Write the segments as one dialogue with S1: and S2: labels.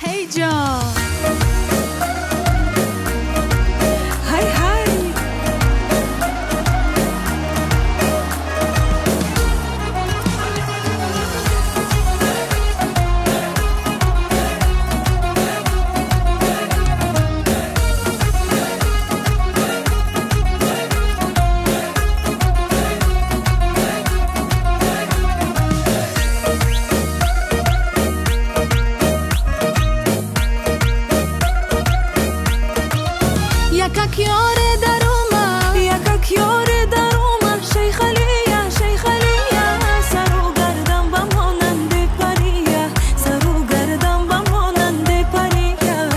S1: هی جان های های یکک یاره در اومد یکک یاره در اومد شیخ علیه سر و گردم و مانند پریه سر و گردم و مانند پریه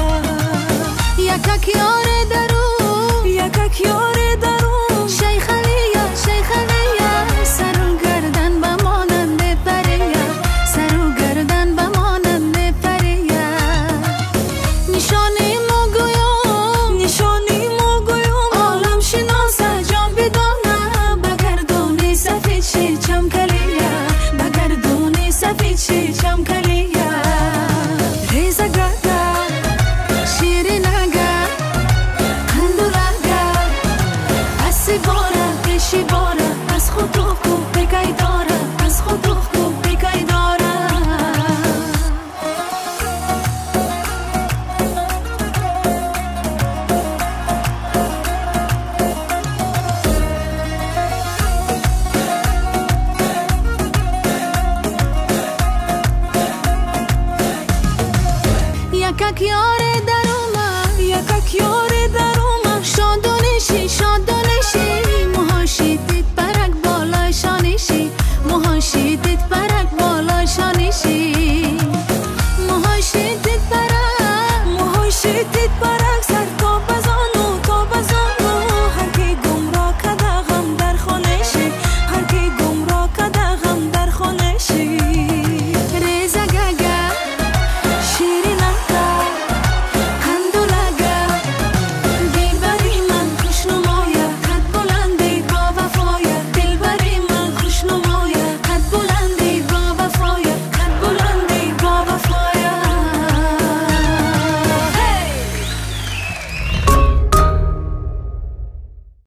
S1: یکک یاره در او یکک یاره در او شیخ علیه سر و گردن و مانند پریه سر و گردن و مانند پریه نشانی چم کلیه ریزه گرده شیرین اگر اندول اگر اسی باره پیشی باره از خود رو خوب بگی داره از خود رو خوب بگی داره یکک یاره در اومد یکک یاره در اومد شادونشی موهاشی دید برک بالای شانشی موهاشی دید برک بالای شانشی موهاشی